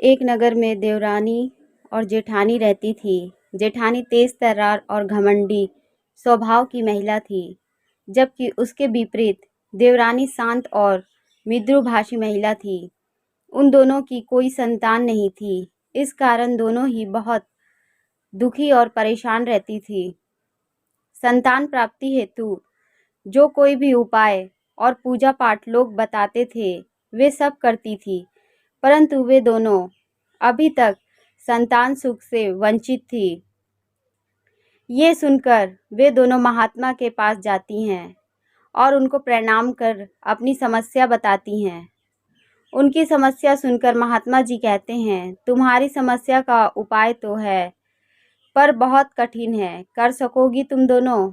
एक नगर में देवरानी और जेठानी रहती थी। जेठानी तेज तर्रार और घमंडी स्वभाव की महिला थी, जबकि उसके विपरीत देवरानी शांत और मृदुभाषी महिला थी। उन दोनों की कोई संतान नहीं थी। इस कारण दोनों ही बहुत दुखी और परेशान रहती थी। संतान प्राप्ति हेतु जो कोई भी उपाय और पूजा पाठ लोग बताते थे, वे सब करती थी, परंतु वे दोनों अभी तक संतान सुख से वंचित थी। ये सुनकर वे दोनों महात्मा के पास जाती हैं और उनको प्रणाम कर अपनी समस्या बताती हैं। उनकी समस्या सुनकर महात्मा जी कहते हैं, तुम्हारी समस्या का उपाय तो है, पर बहुत कठिन है। कर सकोगी तुम दोनों?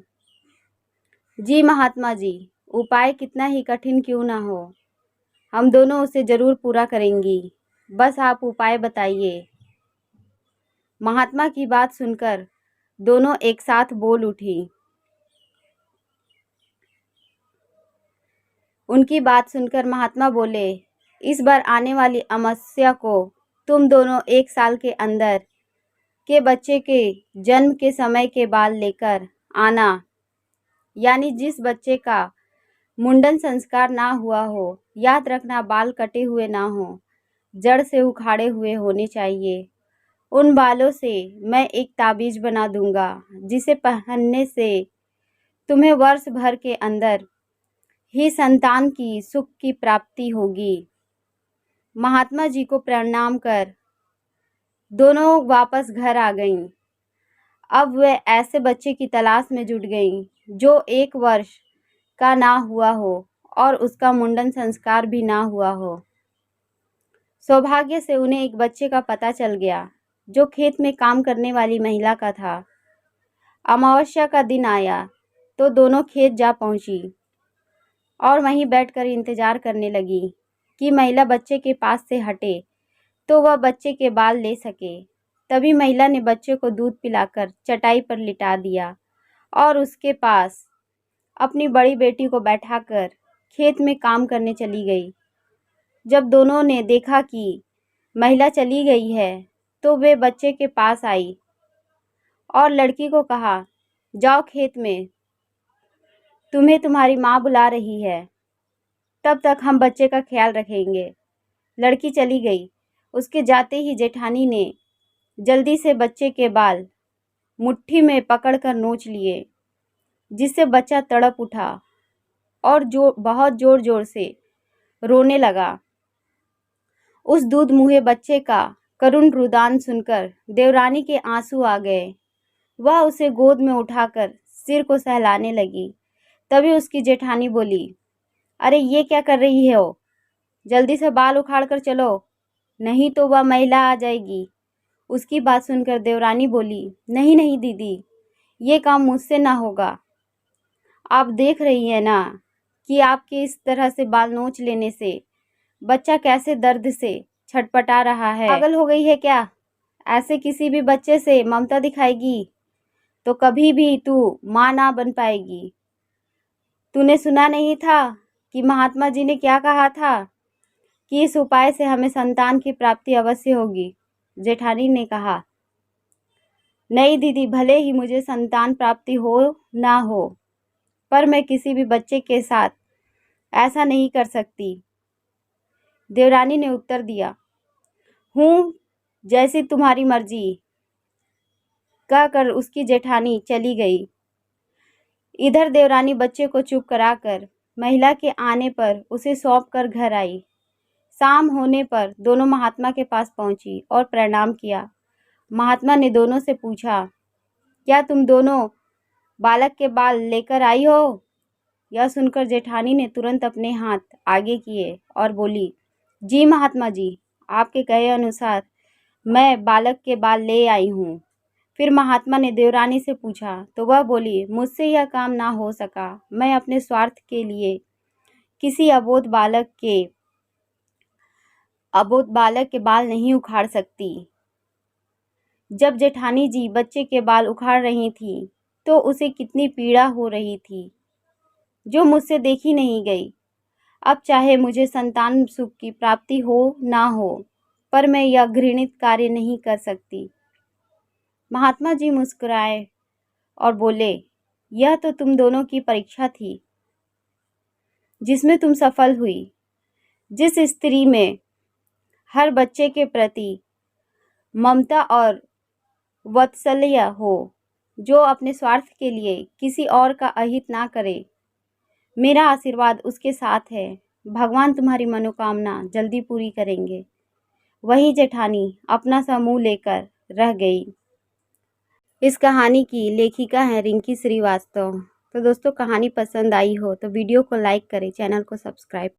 जी महात्मा जी, उपाय कितना ही कठिन क्यों ना हो, हम दोनों उसे जरूर पूरा करेंगी। बस आप उपाय बताइए। महात्मा की बात सुनकर दोनों एक साथ बोल उठी। उनकी बात सुनकर महात्मा बोले, इस बार आने वाली अमावस्या को तुम दोनों 1 साल के अंदर के बच्चे के जन्म के समय के बाल लेकर आना। यानी जिस बच्चे का मुंडन संस्कार ना हुआ हो, याद रखना बाल कटे हुए ना हो, जड़ से उखाड़े हुए होने चाहिए। उन बालों से मैं एक ताबीज बना दूंगा, जिसे पहनने से तुम्हें वर्ष भर के अंदर ही संतान की सुख की प्राप्ति होगी। महात्मा जी को प्रणाम कर दोनों वापस घर आ गईं। अब वे ऐसे बच्चे की तलाश में जुट गईं जो 1 वर्ष का ना हुआ हो और उसका मुंडन संस्कार भी ना हुआ हो। सौभाग्य से उन्हें एक बच्चे का पता चल गया, जो खेत में काम करने वाली महिला का था। अमावस्या का दिन आया तो दोनों खेत जा पहुंची और वहीं बैठकर इंतजार करने लगी कि महिला बच्चे के पास से हटे तो वह बच्चे के बाल ले सके। तभी महिला ने बच्चे को दूध पिलाकर चटाई पर लिटा दिया और उसके पास अपनी बड़ी बेटी को बैठाकर खेत में काम करने चली गई। जब दोनों ने देखा कि महिला चली गई है, तो वे बच्चे के पास आई और लड़की को कहा, जाओ खेत में, तुम्हें तुम्हारी माँ बुला रही है, तब तक हम बच्चे का ख्याल रखेंगे। लड़की चली गई। उसके जाते ही जेठानी ने जल्दी से बच्चे के बाल मुट्ठी में पकड़कर नोच लिए, जिससे बच्चा तड़प उठा और बहुत जोर जोर से रोने लगा। उस दूध मुहे बच्चे का करुण रुदान सुनकर देवरानी के आंसू आ गए। वह उसे गोद में उठाकर सिर को सहलाने लगी। तभी उसकी जेठानी बोली, अरे ये क्या कर रही हो? जल्दी से बाल उखाड़ कर चलो, नहीं तो वह महिला आ जाएगी। उसकी बात सुनकर देवरानी बोली, नहीं नहीं दीदी, ये काम मुझसे ना होगा। आप देख रही हैं ना कि आपके इस तरह से बाल नोच लेने से बच्चा कैसे दर्द से छटपटा रहा है। पागल हो गई है क्या? ऐसे किसी भी बच्चे से ममता दिखाएगी तो कभी भी तू माँ ना बन पाएगी। तूने सुना नहीं था कि महात्मा जी ने क्या कहा था कि इस उपाय से हमें संतान की प्राप्ति अवश्य होगी? जेठानी ने कहा, नहीं दीदी, भले ही मुझे संतान प्राप्ति हो ना हो, पर मैं किसी भी बच्चे के साथ ऐसा नहीं कर सकती। देवरानी ने उत्तर दिया, हूँ, जैसी तुम्हारी मर्जी, कहकर उसकी जेठानी चली गई। इधर देवरानी बच्चे को चुप कराकर महिला के आने पर उसे सौंप कर घर आई। शाम होने पर दोनों महात्मा के पास पहुंची और प्रणाम किया। महात्मा ने दोनों से पूछा, क्या तुम दोनों बालक के बाल लेकर आई हो? यह सुनकर जेठानी ने तुरंत अपने हाथ आगे किए और बोली, जी महात्मा जी, आपके कहे अनुसार मैं बालक के बाल ले आई हूँ। फिर महात्मा ने देवरानी से पूछा तो वह बोली, मुझसे यह काम ना हो सका। मैं अपने स्वार्थ के लिए किसी अबोध बालक के बाल नहीं उखाड़ सकती। जब जेठानी जी बच्चे के बाल उखाड़ रही थी तो उसे कितनी पीड़ा हो रही थी, जो मुझसे देखी नहीं गई। अब चाहे मुझे संतान सुख की प्राप्ति हो ना हो, पर मैं यह घृणित कार्य नहीं कर सकती। महात्मा जी मुस्कुराए और बोले, यह तो तुम दोनों की परीक्षा थी जिसमें तुम सफल हुई। जिस स्त्री में हर बच्चे के प्रति ममता और वात्सल्य हो, जो अपने स्वार्थ के लिए किसी और का अहित ना करे, मेरा आशीर्वाद उसके साथ है। भगवान तुम्हारी मनोकामना जल्दी पूरी करेंगे। वही जेठानी अपना सा मुंह लेकर रह गई। इस कहानी की लेखिका है रिंकी श्रीवास्तव। तो दोस्तों, कहानी पसंद आई हो तो वीडियो को लाइक करें, चैनल को सब्सक्राइब